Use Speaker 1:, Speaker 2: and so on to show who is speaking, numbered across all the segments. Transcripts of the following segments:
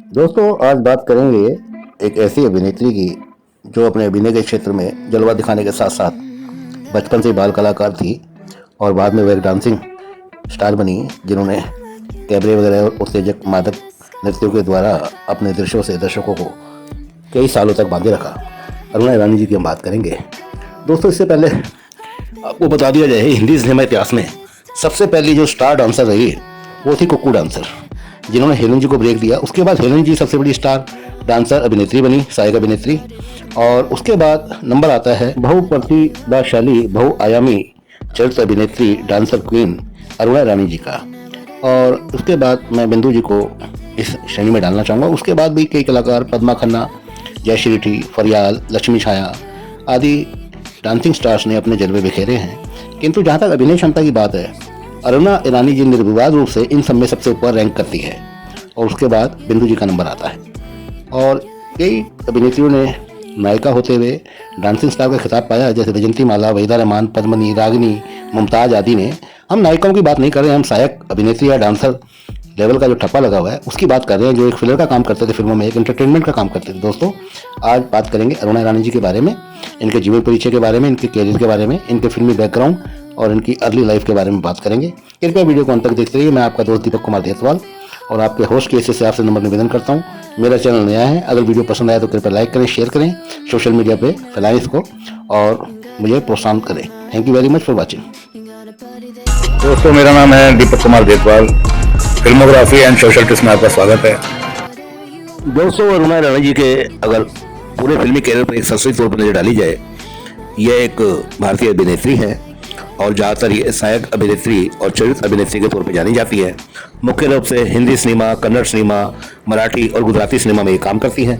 Speaker 1: दोस्तों आज बात करेंगे एक ऐसी अभिनेत्री की जो अपने अभिनय के क्षेत्र में जलवा दिखाने के साथ साथ बचपन से बाल कलाकार थी और बाद में वह एक डांसिंग स्टार बनी, जिन्होंने कैबरे वगैरह और उत्तेजक मादक नृत्यों के द्वारा अपने दृश्यों से दर्शकों को कई सालों तक बांधे रखा। अरुणा ईरानी जी की हम बात करेंगे। दोस्तों इससे पहले आपको बता दिया जाए, हिंदी सिनेमा इतिहास में सबसे पहली जो स्टार डांसर रही वो थी कुक्कू डांसर, जिन्होंने हेलन जी को ब्रेक दिया। उसके बाद हेलन जी सबसे बड़ी स्टार डांसर अभिनेत्री बनी, सहायक अभिनेत्री। और उसके बाद नंबर आता है बहुप्रतिभाशाली बहुआयामी चरित्र अभिनेत्री डांसर क्वीन अरुणा ईरानी जी का। और उसके बाद मैं बिंदु जी को इस श्रेणी में डालना चाहूँगा। उसके बाद भी कई कलाकार पद्मा खन्ना, जयश्री ठी, फरियाल, लक्ष्मी छाया आदि डांसिंग स्टार्स ने अपने जलवे बिखेरे हैं। किंतु जहाँ तक अभिनय क्षमता की बात है, अरुणा ईरानी जी निर्विवाद रूप से इन सब में सबसे ऊपर रैंक करती है। और उसके बाद बिंदु जी का नंबर आता है। और कई अभिनेत्रियों ने नायिका होते हुए डांसिंग स्टार का खिताब पाया, जैसे वैजंती माला, वहीदा रहमान, पद्मिनी, रागिनी, मुमताज आदि ने। हम नायिकाओं की बात नहीं कर रहे हैं, हम सहायक अभिनेत्री या डांसर लेवल का जो ठप्पा लगा हुआ है उसकी बात कर रहे हैं, जो एक फिलर का काम करते थे फिल्मों में, एक एंटरटेनमेंट का काम करते थे। दोस्तों आज बात करेंगे अरुणा ईरानी जी के बारे में, इनके जीवन परिचय के बारे में, इनके कैरियर के बारे में, इनके फिल्मी बैकग्राउंड और इनकी अर्ली लाइफ के बारे में बात करेंगे। कृपया वीडियो को अंत तक देखते रहिए। मैं आपका दोस्त दीपक कुमार देसवाल और आपके होस्ट के हिस्से से आपसे नंबर निवेदन करता हूँ। मेरा चैनल नया है, अगर वीडियो पसंद आया तो कृपया लाइक करें, शेयर करें, सोशल मीडिया पे फैलाएं इसको और मुझे प्रोत्साहन करें। Thank you very much for watching.
Speaker 2: दोस्तों मेरा नाम है Deepak Kumar Deswal, filmography and social tips में आपका स्वागत है।
Speaker 1: दोस्तों अरुणा ईरानी जी के अगर पूरे फिल्मी कैरियर पर एक सरसरी तौर पर नजर डाली जाए, यह एक भारतीय अभिनेत्री है और ज़्यादातर ये सहायक अभिनेत्री और चरित्र अभिनेत्री के तौर पर जानी जाती है। मुख्य रूप से हिंदी सिनेमा, कन्नड़ सिनेमा, मराठी और गुजराती सिनेमा में ये काम करती हैं।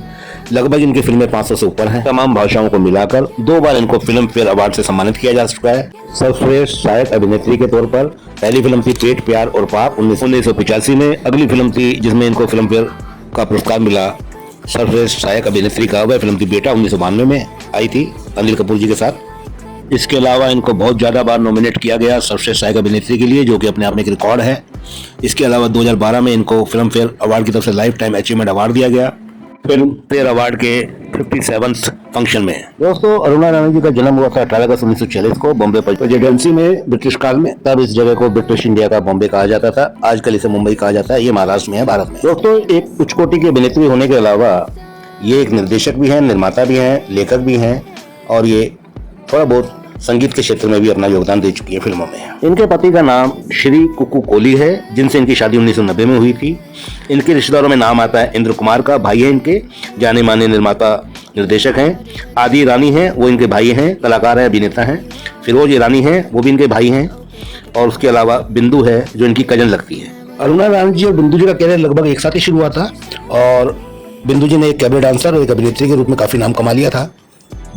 Speaker 1: लगभग इनकी फिल्में 500 से ऊपर हैं। तमाम भाषाओं को मिलाकर 2 बार इनको फिल्म फेयर अवार्ड से सम्मानित किया जा चुका है। सर्वश्रेष्ठ सहायक अभिनेत्री के तौर पर पहली फिल्म थी पेट प्यार और पाप 1985 में। अगली फिल्म थी जिसमें इनको फिल्म फेयर का पुरस्कार मिला सर्वश्रेष्ठ सहायक अभिनेत्री का, वह फिल्म थी बेटा, 1992 में आई थी अनिल कपूर जी के साथ। इसके अलावा इनको बहुत ज़्यादा बार नॉमिनेट किया गया सर्वश्रेष्ठ सहायक अभिनेत्री के लिए, जो कि अपने आप में एक रिकॉर्ड है। इसके अलावा 2012 में इनको फिल्म फेयर अवार्ड की तरफ से लाइफ टाइम अचीवमेंट अवार्ड दिया गया फिल्म फेयर अवार्ड के 57th फंक्शन में। दोस्तों अरुणा ईरानी जी का जन्म हुआ था 18 अगस्त 1946 को बॉम्बे प्रेसिडेंसी में, ब्रिटिश काल में। तब इस जगह को ब्रिटिश इंडिया का बॉम्बे कहा जाता था, आजकल इसे मुंबई कहा जाता है। ये महाराष्ट्र में है, भारत में। दोस्तों एक उच्च कोटि की अभिनेत्री होने के अलावा ये एक निर्देशक भी हैं, निर्माता भी हैं, लेखक भी हैं और ये थोड़ा बहुत संगीत के क्षेत्र में भी अपना योगदान दे चुकी है फिल्मों में। इनके पति का नाम श्री कुक्कू कोली है, जिनसे इनकी शादी 1990 में हुई थी। इनके रिश्तेदारों में नाम आता है इंद्र कुमार का, भाई है इनके, जाने माने निर्माता निर्देशक हैं। आदि ईरानी हैं, वो इनके भाई हैं, कलाकार हैं, अभिनेता हैं। फिरोज ईरानी हैं, वो भी इनके भाई हैं। और उसके अलावा बिंदु है जो इनकी कजन लगती है। अरुणा ईरानी जी और बिंदु जी का कैरियर लगभग एक साथ ही शुरू हुआ था और बिंदु जी ने एक कैबरे डांसर और एक अभिनेत्री के रूप में काफी नाम कमा लिया था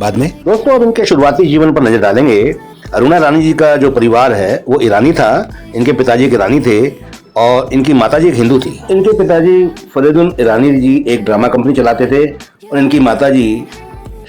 Speaker 1: बाद में। दोस्तों अब इनके शुरुआती जीवन पर नजर डालेंगे। अरुणा ईरानी जी का जो परिवार है वो ईरानी था। इनके पिताजी एक ईरानी थे और इनकी माताजी एक हिंदू थी। इनके पिताजी फरीदुल ईरानी जी एक ड्रामा कंपनी चलाते थे और इनकी माताजी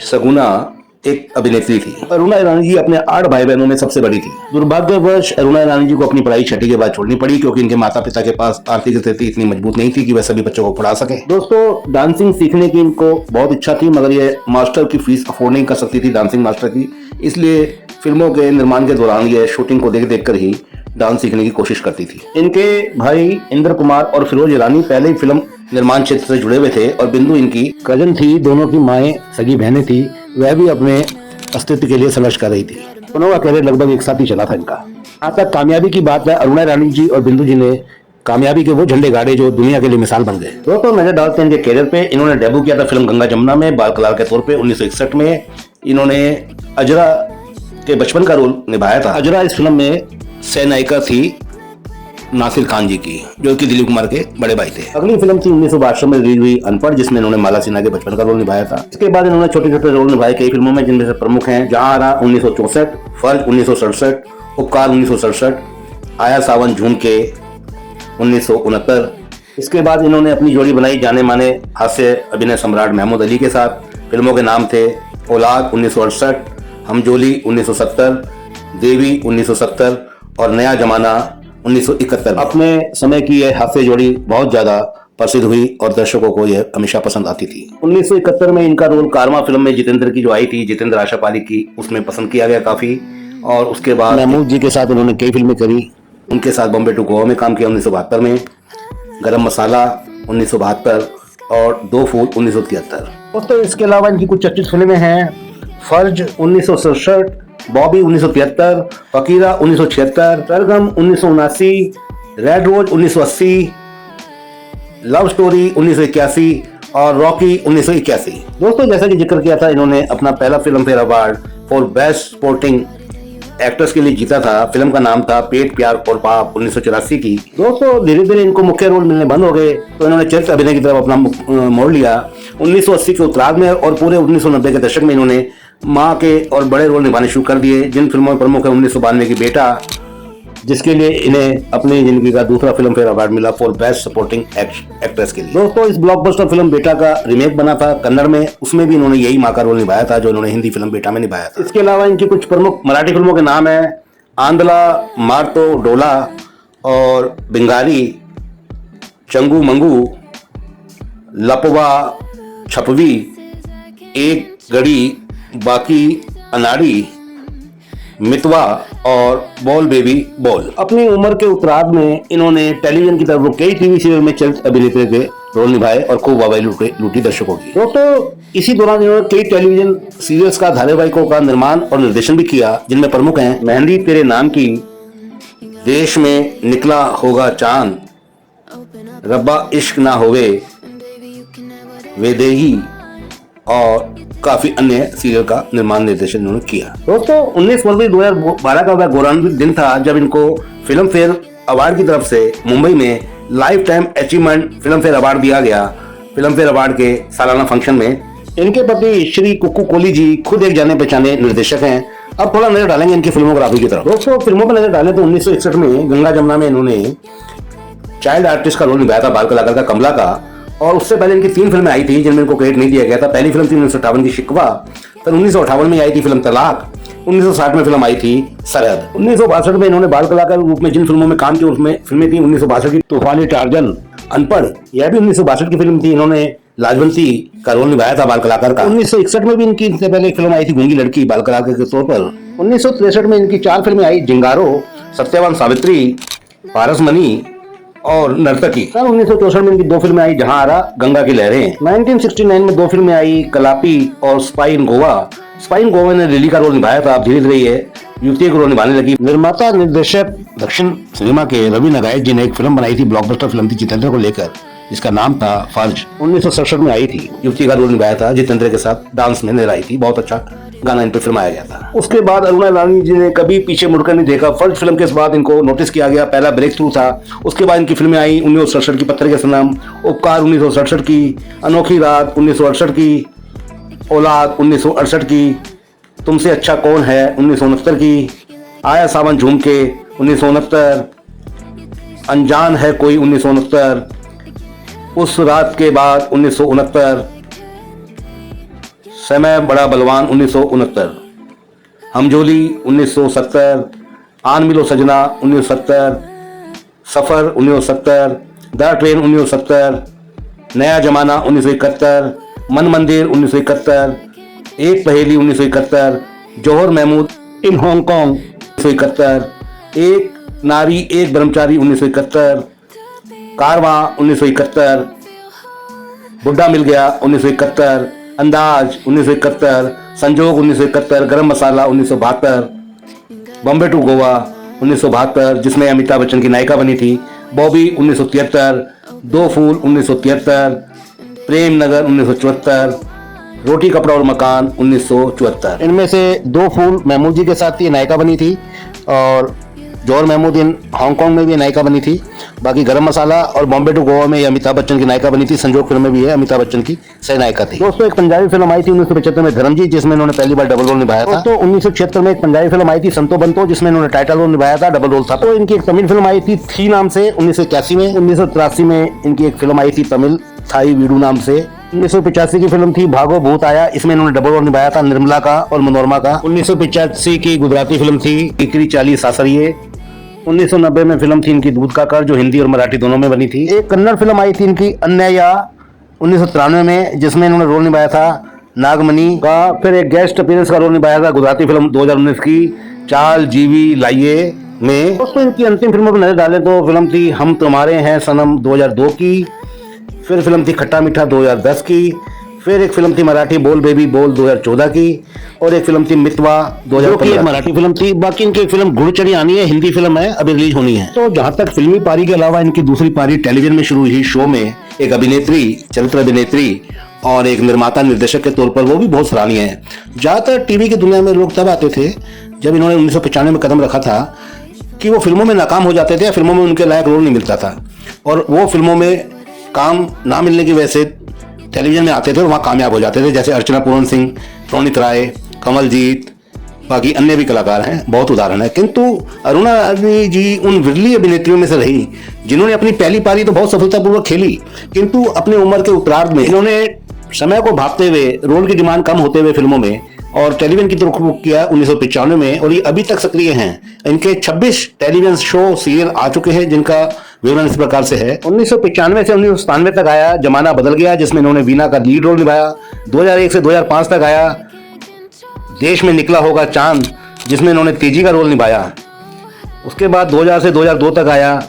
Speaker 1: सगुना एक अभिनेत्री थी। अरुणा ईरानी जी अपने 8 भाई बहनों में सबसे बड़ी थी। दुर्भाग्यवश अरुणा ईरानी जी को अपनी पढ़ाई 6ठी के बाद छोड़नी पड़ी, क्योंकि इनके माता पिता के पास आर्थिक स्थिति इतनी मजबूत नहीं थी कि वह सभी बच्चों को पढ़ा सके। दोस्तों डांसिंग सीखने की इनको बहुत इच्छा थी, मगर ये मास्टर की फीस अफोर्ड नहीं कर सकती थी, डांसिंग मास्टर की। इसलिए फिल्मों के निर्माण के दौरान ये शूटिंग को देख देख कर ही डांस सीखने की कोशिश करती थी। इनके भाई इंद्र कुमार और फिरोज ईरानी पहले ही फिल्म निर्माण क्षेत्र से जुड़े हुए थे और बिंदु इनकी कजन थी। दोनों की माएँ सगी बहनें थी। वह भी अपने अस्तित्व के लिए संघर्ष कर रही थी। दोनों का कैरियर लगभग एक साथ ही चला था इनका। यहाँ तक कामयाबी की बात है, अरुणा ईरानी जी और बिंदु जी ने कामयाबी के वो झंडे गाड़े जो दुनिया के लिए मिसाल बन गए। दोस्तों नजर डालते हैं इनके कैरियर पे। इन्होंने डेब्यू किया था फिल्म गंगा जमुना में बाल कलाकार के तौर पे 1961 में। इन्होंने अजरा के बचपन का रोल निभाया था। अजरा इस फिल्म में सह नायिका थी नासिर खान जी की, जो कि दिलीप कुमार के बड़े भाई थे। अगली फिल्म थी 1962 में रिलीज हुई अनपढ़, जिसमें इन्होंने माला सिन्हा के बचपन का रोल निभाया था। इसके बाद इन्होंने छोटे छोटे रोल निभाए कई फिल्मों में, जिनमें से प्रमुख हैं जहां 1964, फर्ज 1967, उपकार 1967, आया सावन झूम के 1969। इसके बाद इन्होंने अपनी जोड़ी बनाई जाने माने हास्य अभिनय सम्राट महमूद अली के साथ। फिल्मों के नाम थे औलाद 1968, हमजोली 1970, देवी 1970 और नया जमाना 1971। अपने समय की यह हास्य जोड़ी बहुत ज्यादा प्रसिद्ध हुई और दर्शकों को यह हमेशा पसंद आती थी। 1971 में इनका रोल कारवां फिल्म में जितेंद्र की जो आई थी, जितेंद्र आशापाली की, उसमें पसंद किया गया काफी। और उसके बाद महमूद जी के साथ उन्होंने कई फिल्में करी। उनके साथ बॉम्बे टू गोवा में काम किया 1972 में, गरम मसाला 1972 और दो फूल 1973। दोस्तों इसके अलावा इनकी कुछ चर्चित फिल्में हैं। फर्ज 1967, बॉबी 1973, फकीरा 1976, सरगम 1979, रेड रोज 1980, लव स्टोरी 1981 और रॉकी 1981। दोस्तों जैसा कि जिक्र किया था, इन्होंने अपना पहला film fair award for best supporting actress के लिए जीता था। फिल्म का नाम था पेट प्यार और पाप 1984 की। दोस्तों धीरे धीरे इनको मुख्य रोल मिलने बंद हो गए, तो इन्होंने चरित्र अभिनय की तरफ अपना मोड़ लिया। 1980 के उत्तरार्ध में और पूरे 1990 के दशक में इन्होंने माँ के और बड़े रोल निभाने शुरू कर दिए, जिन फिल्मों में प्रमुख है 1992 की बेटा, जिसके लिए इन्हें अपनी जिंदगी का दूसरा फिल्म फेयर अवार्ड मिला फॉर बेस्ट सपोर्टिंग एक्ट्रेस के लिए। दोस्तों इस ब्लॉकबस्टर फिल्म बेटा का रीमेक बना था कन्नड़ में, उसमें भी इन्होंने यही माँ का रोल निभाया था जो इन्होंने हिंदी फिल्म बेटा में निभाया था। इसके अलावा इनकी कुछ प्रमुख मराठी फिल्मों के नाम है आंधला, मारतो डोला और बिंगारी, चंगू मंगू, लपवा, छपवी, एक गड़ी, बाकी अनाड़ी, मितवा और बॉल बेबी बॉल। अपनी उम्र के उत्तरार्ध में इन्होंने टेलीविजन की तरफ कई टीवी सीरियल में चरित्र अभिनेत्री के रोल निभाए और खूब वाहवाही लूटी दर्शकों की। दोस्तों इसी दौरान इन्होंने कई टेलीविजन सीरियल्स का धारावाहिकों का निर्माण और निर्देशन भी किया, जिनमें प्रमुख हैं मेहंदी तेरे नाम की, देश में निकला होगा चांद, रब्बा इश्क ना होवे, वेदेही और काफी अन्य सीरियल का निर्माण निर्देशन इन्होंने किया। दोस्तों 19 फरवरी 2012 का वह गौरवान्वित दिन था जब इनको फिल्म फेयर अवार्ड की तरफ से मुंबई में life time achievement film fair award दिया गया। फिल्म फेयर अवार्ड के सालाना फंक्शन में इनके पति श्री कुक्कू कोली जी खुद एक जाने पहचाने निर्देशक हैं। अब थोड़ा नजर डालेंगे इनकी फिल्मोग्राफी की तरफ। दोस्तों फिल्मों पर नजर डालें तो 1961 में गंगा जमुना में इन्होंने चाइल्ड आर्टिस्ट का रोल निभाया था, बाल कलाकार का कमला का। और उससे पहले इनकी 3 फिल्में आई थी जिनमें इनको क्रेडिट नहीं दिया गया था। पहली फिल्म थी 1958 की शिकवा, फिर 1958 में आई थी फिल्म तलाक, 1960 में फिल्म आई थी सरहद। 1962 में इन्होंने बाल कलाकार के रूप में जिन फिल्मों में काम किया उसमें फिल्में थी 1962 की तूफानी टार्जन, अनपढ़, यह भी 1962 की फिल्म थी। इन्होंने लाजवंती का रोल निभाया था बाल कलाकार का। 1961 में भी इनकी इससे पहले एक फिल्म आई थी गूंगी लड़की बाल कलाकार के तौर पर। 1963 में इनकी 4 फिल्में आई, जिंगारो, सत्यवान सावित्री, पारसमणि और नर्तकी। 1964 में इनकी 2 फिल्में आई, जहां आरा, गंगा की लहरें। 1969 में 2 फिल्में आई, कलापी और स्पाई इन गोवा। स्पाई इन गोवा ने लिली का रोल निभाया था। अब धीरे धीरे ये युवती का रोल निभाने लगी। निर्माता निर्देशक दक्षिण सिनेमा के रवि नारायण जी ने एक फिल्म बनाई थी, ब्लॉकबस्टर फिल्म थी जितेंद्र को लेकर, जिसका नाम था फर्ज। 1967 में आई थी, युवती का रोल निभाया था जितेंद्र के साथ, डांस में नजर आई थी, बहुत अच्छा गाना इन पर फिल्माया गया था। उसके बाद अरुणा रानी जी ने कभी पीछे मुड़कर नहीं देखा। फर्ज फिल्म के बाद इनको नोटिस किया गया, पहला ब्रेक थ्रू था। उसके बाद इनकी फिल्में आई 1967 की पत्थर के सनम, उपकार 1967 की, अनोखी रात 1968 की, औलाद 1968 की, तुमसे अच्छा कौन है 1969 की, आया सावन झूम के 1969, अनजान है कोई 1969, उस रात के बाद 1969, समय बड़ा बलवान 1969, हमजोली 1970, आन मिलो सजना 1970, सफर 1970, द ट्रेन 1970, नया जमाना 1971, मन मंदिर 1971, एक पहेली 1971, जौहर महमूद इन हांगकांग 1971, एक नारी एक ब्रह्मचारी 1971, कारवां 1971, बुड्ढा मिल गया 1971, अंदाज 1971, संजोग 1971, गरम मसाला 1972, बॉम्बे टू गोवा 1972 जिसमें अमिताभ बच्चन की नायिका बनी थी, बॉबी 1973, दो फूल 1973, प्रेम नगर 1974, रोटी कपड़ा और मकान 1974। इनमें से दो फूल महमूद जी के साथ ये नायिका बनी थी और जौहर महमूद इन हांगकांग में भी नायिका बनी थी। बाकी गरम मसाला और बॉम्बे टू गोवा में ये अमिताभ बच्चन की नायिका बनी थी। संजोग फिल्म में भी है अमिताभ बच्चन की सह नायिका थी। दोस्तों एक पंजाबी फिल्म आई थी 1975 में धर्मजीत, जिसमें इन्होंने पहली बार डबल रोल निभाया था। तो 1976 में एक पंजाबी फिल्म आई थी संतो बंतो, जिसमें इन्होंने टाइटल रोल निभाया था, डबल रोल था। तो इनकी एक तमिल फिल्म आई थी थी नाम से 1981 में। 1983 में इनकी एक फिल्म आई थी तमिल थाई वीडू नाम से। 1985 की फिल्म थी भागो भूत आया, इसमें इन्होंने डबल रोल निभाया था निर्मला का और मनोरमा का। 1985 की गुजराती फिल्म थी इकरी चाली सासरिये, 1990 में फिल्म थी इनकी दूध का कर, जो हिंदी और मराठी दोनों में बनी थी। एक कन्नड़ फिल्म आई थी इनकी अन्याया 1993 में, जिसमें इन्होंने रोल निभाया था नागमणि का। फिर एक गेस्ट अपीयरेंस का रोल निभाया था गुजराती फिल्म 2019 की चाल जीवी लाइए में। दोस्तों इनकी अंतिम फिल्मों पर नजर डालें तो फिल्म थी हम तुम्हारे हैं सनम 2002 की, फिर फिल्म थी खट्टा मीठा 2010 की, फिर एक फिल्म थी मराठी बोल बेबी बोल 2014 की, और एक फिल्म थी मितवा 2015 की मराठी फिल्म थी। बाकी इनकी एक फिल्म गुड़चड़ी आनी है, हिंदी फिल्म है, अभी रिलीज होनी है। तो जहां तक फिल्मी पारी के अलावा इनकी दूसरी पारी टेलीविजन में शुरू हुई शो में एक अभिनेत्री, चरित्र अभिनेत्री और एक निर्माता निर्देशक के तौर पर, वो भी बहुत सराहनीय है। ज्यादातर टीवी की दुनिया में लोग तब आते थे जब इन्होंने 1995 में कदम रखा था कि वो फिल्मों में नाकाम हो जाते थे या फिल्मों में उनके लायक रोल नहीं मिलता था, और वो फिल्मों में काम ना मिलने की वजह से टेलीविजन में आते थे और वहाँ कामयाब हो जाते थे। जैसे अर्चना पूरन सिंह, रोनित राय, कमलजीत, बाकी अन्य भी कलाकार हैं, बहुत उदाहरण है। किंतु अरुणा राजनी जी उन विरली अभिनेत्रियों में से रही जिन्होंने अपनी पहली पारी तो बहुत सफलतापूर्वक खेली, किंतु अपनी उम्र के उत्तरार्ध में इन्होंने समय को भागते हुए, रोल की डिमांड कम होते हुए फिल्मों में और टेलीविजन की तरफ रुख किया 1995 में, और ये अभी तक सक्रिय हैं। इनके 26 टेलीविजन शो सीरियल आ चुके हैं, जिनका विवरण इस प्रकार से है। 1995 से 1997 तक आया जमाना बदल गया, जिसमें इन्होंने वीना का लीड रोल निभाया। 2001 से 2005 तक आया देश में निकला होगा चांद, जिसमें इन्होंने तेजी का रोल निभाया। उसके बाद 2000 से 2002 तक आया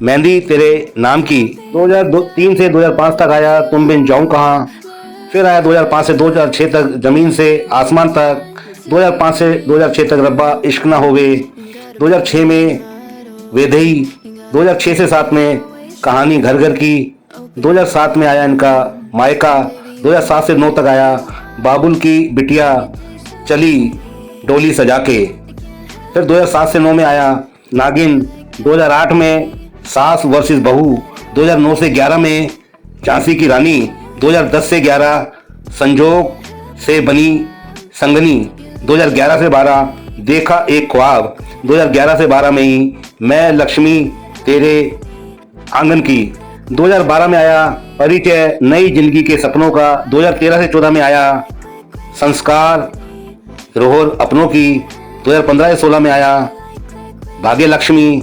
Speaker 1: मेहंदी तेरे नाम की। 2003 से 2005 तक आया तुम बिन जाऊं कहाँ। फिर आया 2005 से 2006 तक जमीन से आसमान तक। 2005 से 2006 तक रब्बा इश्क ना होवे। 2006 में वेदई। 2006 से 7 में कहानी घर घर की। 2007 में आया इनका मायका। 2007 से 9 तक आया बाबुल की बिटिया चली डोली सजा के। फिर 2007 से 9 में आया नागिन। 2008 में सास वर्सेस बहू। 2009 से 11 में झांसी की रानी। 2010 से 11 संजोग से बनी संगनी। 2011 से 12 देखा एक ख्वाब। 2011 से 12 में ही मैं लक्ष्मी तेरे आंगन की। 2012 में आया परिचय नई जिंदगी के सपनों का। 2013 से 14 में आया संस्कार रोहर अपनों की। 2015 से 16 में आया भाग्य लक्ष्मी।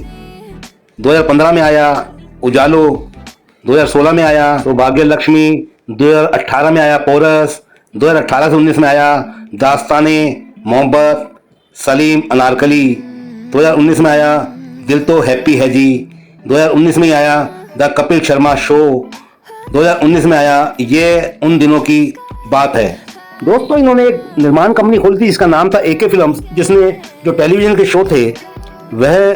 Speaker 1: 2015 में आया उजालो। 2016 में आया तो भाग्य लक्ष्मी। 2018 में आया पोरस। 2018 से 19 में आया दास्ताने मोहब्बत सलीम अनारकली। 2019 में आया दिल तो हैप्पी है जी। 2019 में आया द कपिल शर्मा शो। 2019 में आया ये उन दिनों की बात है। दोस्तों इन्होंने एक निर्माण कंपनी खोली थी जिसका नाम था एके फिल्म्स, जिसने जो टेलीविजन के शो थे वह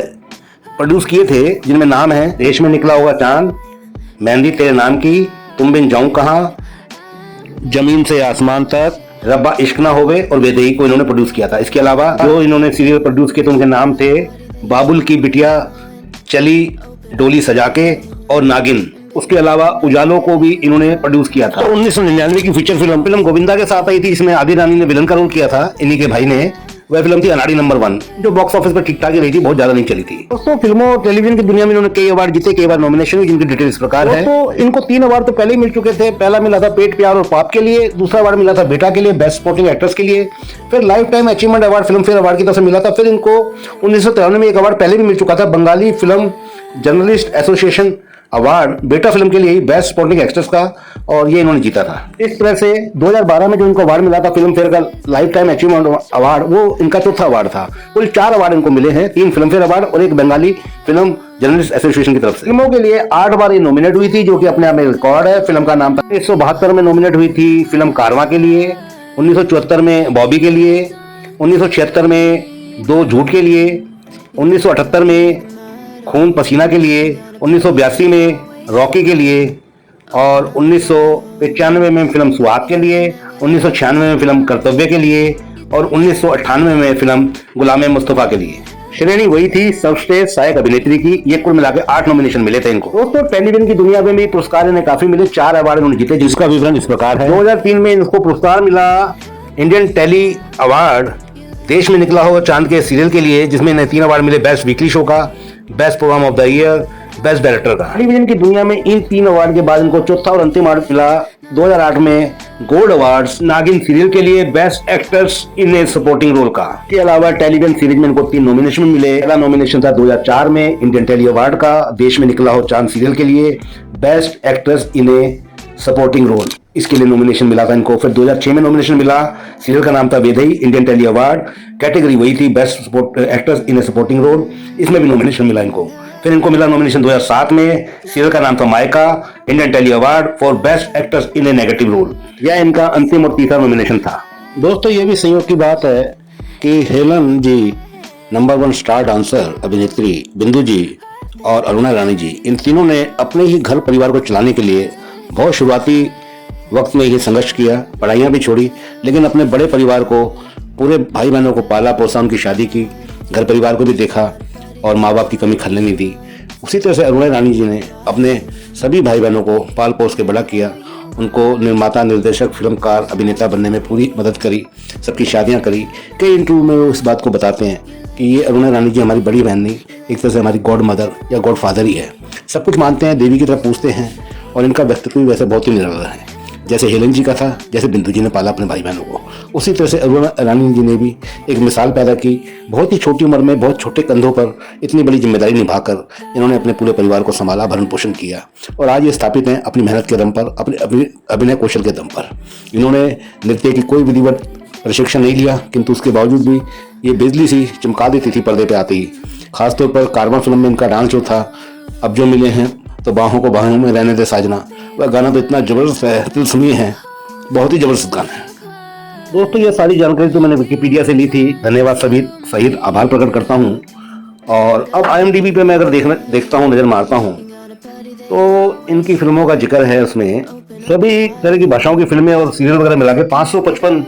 Speaker 1: प्रोड्यूस किए थे, जिनमें नाम है देश में निकला होगा चांद, मेहंदी तेरे नाम की, तुम बिन जाऊं कहाँ, जमीन से आसमान तक, रब्बा इश्क ना होवे और वेदई को इन्होंने प्रोड्यूस किया था। इसके अलावा जो इन्होंने सीरियल प्रोड्यूस किए थे उनके नाम थे बाबुल की बिटिया चली डोली सजा के और नागिन। उसके अलावा उजालों को भी इन्होंने प्रोड्यूस किया था। तो 1999 की फीचर फिल्म गोविंदा के साथ आई थी, जिसमें आदि रानी ने विलन का रोल किया था, इन्हीं के भाई ने। वह फिल्म थी अनाड़ी नंबर 1, जो बॉक्स ऑफिस पर ठीक ठाक ही रही थी, बहुत ज्यादा नहीं चली थी। दोस्तों फिल्मों और टेलीविजन की दुनिया में इन्होंने कई अवार्ड जीते, कई बार नॉमिनेशन हुई, जिनकी डिटेल इस प्रकार है। तो इनको 3 अवार्ड तो पहले ही मिल चुके थे। पहला मिला था पेट प्यार और पाप के लिए, दूसरा अवार्ड मिला था बेटा के लिए बेस्ट सपोर्टिंग एक्ट्रेस के लिए, फिर life time achievement award film fair award की तरफ से मिला था। फिर इनको 1993 में एक अवार्ड पहले भी मिल चुका था, Bengali film journalist association award बेटा फिल्म के लिए बेस्ट सपोर्टिंग एक्ट्रेस का, और ये इन्होंने जीता था। इस तरह से 2012 में जो इनको अवार्ड मिला था फिल्म फेयर का लाइफ टाइम अचीवमेंट अवार्ड, वो इनका चौथा अवार्ड था। कुल 4 अवार्ड इनको मिले हैं, 3 फिल्म फेयर अवार्ड और एक बंगाली फिल्म जर्नलिस्ट एसोसिएशन की तरफ से। फिल्मों के लिए 8 बार ये नॉमिनेट हुई थी, जो कि अपने आप में रिकॉर्ड है। फिल्म का नाम था 1972 में नॉमिनेट हुई थी फिल्म कारवां के लिए, 1974 में बॉबी के लिए, 1976 में दो झूठ के लिए, 1978 में खून पसीना के लिए, 1982 में रॉकी के लिए, और 1995 में फिल्म सुहाग के लिए, 1996 में फिल्म कर्तव्य के लिए, और 1998 में फिल्म गुलाम मुस्तफा के लिए। श्रेणी वही थी सर्वश्रेष्ठ सहायक अभिनेत्री की। ये कुल मिलाकर 8 नॉमिनेशन मिले थे इनको। दोस्तों टेलीविजन की दुनिया में भी पुरस्कार इन्हें काफी मिले, 4 अवार्ड इन्होंने जीते, जिसका विवरण इस प्रकार है। 2003 में इनको पुरस्कार मिला इंडियन टेली अवार्ड देश में निकला होगा चांद के सीरियल के लिए, जिसमें इन्हें 3 अवार्ड मिले, बेस्ट वीकली शो का, best program of the year, best director का। टेलीविजन की दुनिया में इन 3 अवार्ड के बाद इनको चौथा और अंतिम अवार्ड मिला 2008 में गोल्ड अवार्ड्स नागिन सीरियल के लिए best actors in a supporting role का। के अलावा टेलीविजन सीरीज में इनको 3 नॉमिनेशन मिले। पहला नॉमिनेशन था 2004 में इंडियन टेली अवार्ड का, देश में निकला हो चांद सीरियल के लिए best actress in a supporting role, इसके लिए नॉमिनेशन मिला था इनको। फिर 2006 में नॉमिनेशन मिला, सीरियल का नाम था Vaidehi, Indian telly award, category वही थी best actress in a supporting role, इसमें भी नॉमिनेशन मिला इनको। फिर इनको मिला नॉमिनेशन 2007 में, सीरियल का नाम था Maayka, Indian telly award for best actress in a negative role. यह इनका अंतिम और तीसरा नॉमिनेशन था। दोस्तों ये भी संयोग की बात है कि हेलन जी, नंबर 1 स्टार डांसर अभिनेत्री बिंदु जी और अरुणा रानी जी, इन तीनों ने अपने ही घर परिवार को चलाने के लिए बहुत शुरुआती वक्त में ही संघर्ष किया, पढ़ाइयाँ भी छोड़ी, लेकिन अपने बड़े परिवार को, पूरे भाई बहनों को पाला पोसा, उनकी शादी की, घर परिवार को भी देखा और माँ बाप की कमी खलने नहीं दी। उसी तरह से अरुणा रानी जी ने अपने सभी भाई बहनों को पाल पोस के बड़ा किया, उनको निर्माता, निर्देशक, फिल्मकार, अभिनेता बनने में पूरी मदद करी, सबकी शादियाँ करी। कई इंटरव्यू में वो इस बात को बताते हैं कि ये अरुणा रानी जी हमारी बड़ी बहन नहीं, एक तरह से हमारी गॉड मदर या गॉड फादर ही है। सब कुछ मानते हैं, देवी की तरह पूछते हैं और इनका व्यक्तित्व भी वैसे बहुत ही निराला है। जैसे हेलन जी का था, जैसे बिंदु जी ने पाला अपने भाई बहनों को, उसी तरह से अरुणा रानी जी ने भी एक मिसाल पैदा की। बहुत ही छोटी उम्र में, बहुत छोटे कंधों पर इतनी बड़ी जिम्मेदारी निभाकर इन्होंने अपने पूरे परिवार को संभाला, भरण पोषण किया और आज ये स्थापित हैं अपनी मेहनत के दम पर, अपने अभिनय कौशल के दम पर। इन्होंने नृत्य की कोई विधिवत प्रशिक्षण नहीं लिया, किंतु उसके बावजूद भी ये बिजली सी चमका देती थी पर्दे पे आते ही। खासतौर पर कार्बन फिल्म में इनका डांस जो था, अब जो मिले हैं तो बाहों को बाहों में रहने दे साजना, वह गाना तो इतना जबरदस्त है, दिल सुनिए है, बहुत ही जबरदस्त गाना है। दोस्तों ये सारी जानकारी तो मैंने विकिपीडिया से ली थी, धन्यवाद सभी सहित आभार प्रकट करता हूँ। और अब IMDb पे मैं अगर देखता हूँ, नज़र मारता हूँ तो इनकी फिल्मों का जिक्र है, उसमें सभी तरह की भाषाओं की फिल्में और सीरियल वगैरह मिला के 555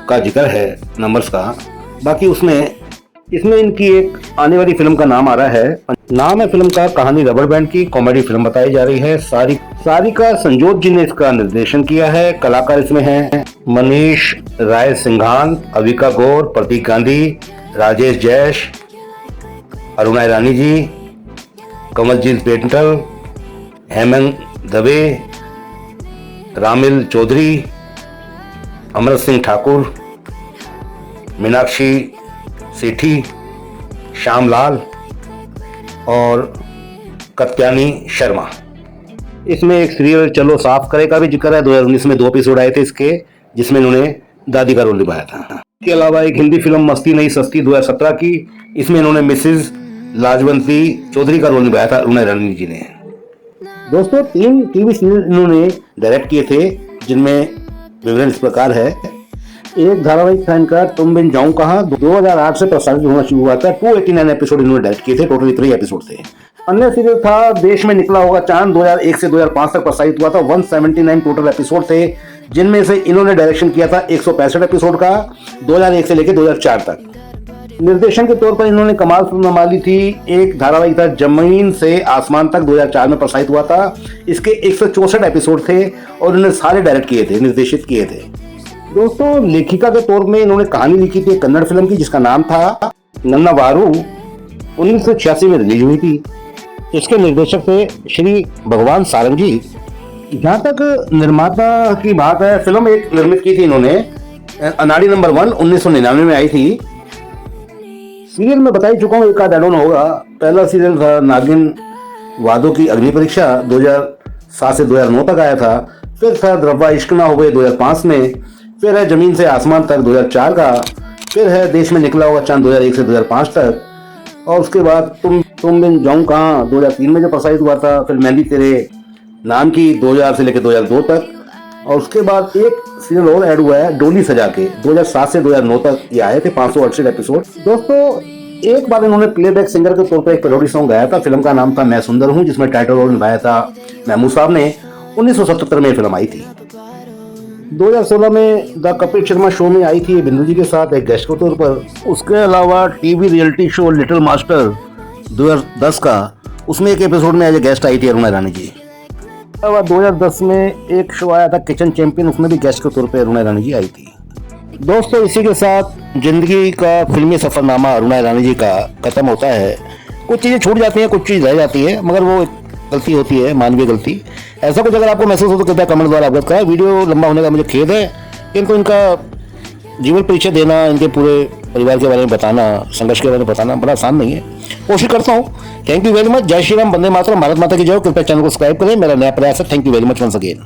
Speaker 1: का जिक्र है नंबर्स का। बाकी इसमें इनकी एक आने वाली फिल्म का नाम आ रहा है, नाम है फिल्म का कहानी रबर बैंड की, कॉमेडी फिल्म बताई जा रही है। सारिका संजोत जी ने इसका निर्देशन किया है। कलाकार इसमें हैं मनीष राय सिंघान, अविका गौर, प्रतीक गांधी, राजेश जैश, अरुणा रानी जी, कमलजीत पेंटल, हेमंत दवे, रामिल चौधरी, अमृत सिंह ठाकुर, मीनाक्षी सेठी, श्यामलाल और कत्यानी शर्मा। इसमें एक सीरियल चलो साफ करे का भी जिक्र है, 2019 में 2 एपिसोड आए थे इसके, जिसमें इन्होंने दादी का रोल निभाया था। इसके अलावा एक हिंदी फिल्म मस्ती नहीं सस्ती 2017 की, इसमें इन्होंने मिसेज लाजवंती चौधरी का रोल निभाया था अरुणा रानी जी ने। दोस्तों 3 टीवी सीरियल इन्होंने डायरेक्ट किए थे, जिनमें विवरण इस प्रकार है। एक धारावाहिक था इनका तुम बिन जाऊं कहां, 2008 से प्रसारित होना शुरू हुआ था। 289 एपिसोड इन्होंने डायरेक्ट किए थे, टोटल 3 एपिसोड थे। अन्य सीरियल था देश में निकला होगा चांद, 2001 से 2005 तक प्रसारित हुआ था। 179 टोटल एपिसोड थे, जिनमें से इन्होंने डायरेक्शन किया था 165 एपिसोड का, 2001 से लेकर 2004 तक। निर्देशन के तौर पर इन्होंने कमाल फिल्म संभाली थी। एक धारावाहिक था जमीन से आसमान तक, 2004 में प्रसारित हुआ था। इसके 164 एपिसोड थे और इन्होंने सारे डायरेक्ट किए थे, निर्देशित किए थे। दोस्तों लेखिका के तौर में इन्होंने कहानी लिखी थी कन्नड़ फिल्म की, जिसका नाम था नन्नावारू, 1986 में रिलीज हुई थी। इसके निर्देशक थे श्री भगवान सारंग जी। जहाँ तक निर्माता की बात है, फिल्म एक निर्मित की थी इन्होंने, अनाड़ी नंबर 1 1999 में आई थी। सीरियल में बता ही चुका हूँ, एक आध एड-ऑन होगा। पहला सीरियल था नागिन वादों की अग्नि परीक्षा, 2007 से 2009 तक आया था। फिर था द्रव्या इश्क ना हो गए 2005 में। फिर है जमीन से आसमान तक 2004 का। फिर है देश में निकला होगा चांद 2001 से 2005 तक। और उसके बाद तुम बिन जाऊं कहां 2003 में जो प्रसारित हुआ था। फिर मेहंदी तेरे नाम की 2000 से लेकर 2002 तक। और उसके बाद एक सीरियल और ऐड हुआ है डोली सजा के, 2007 से 2009 तक ये आए थे, 568 एपिसोड। दोस्तों एक बार इन्होंने प्लेबैक सिंगर के तौर पर एक पेरोडी सॉन्ग गाया था। फिल्म का नाम था मैं सुंदर हूं, जिसमें टाइटल रोल निभाया था महमूद साहब ने। 1977 में फिल्म आई थी। 2016 में द कपिल शर्मा शो में आई थी बिंदु जी के साथ एक गेस्ट के तौर पर। उसके अलावा TV reality show little master 2010 का, उसमें एक एपिसोड में एज ए गेस्ट आई थी अरुणा रानी जी। 2010 में एक शो आया था किचन चैंपियन, उसमें भी गेस्ट के तौर पर अरुणा रानी जी आई थी। दोस्तों इसी के साथ जिंदगी का फिल्मी सफरनामा अरुणा रानी जी का खत्म होता है। कुछ चीज़ें छूट जाती हैं, कुछ चीज़ रह जाती है, मगर वो गलती होती है, मानवीय गलती। ऐसा कुछ अगर आपको महसूस हो तो कृपया कमेंट द्वारा अवगत कराएं। वीडियो लंबा होने का मुझे खेद है, इनको इनका जीवन परिचय देना, इनके पूरे परिवार के बारे में बताना, संघर्ष के बारे में बताना बड़ा आसान नहीं है। कोशिश करता हूँ। Thank you very much. जय श्री राम, वंदे मातरम, भारत माता की जय। कृपया चैनल को सब्सक्राइब करें। मेरा नया प्रयास है। Thank you very much once again.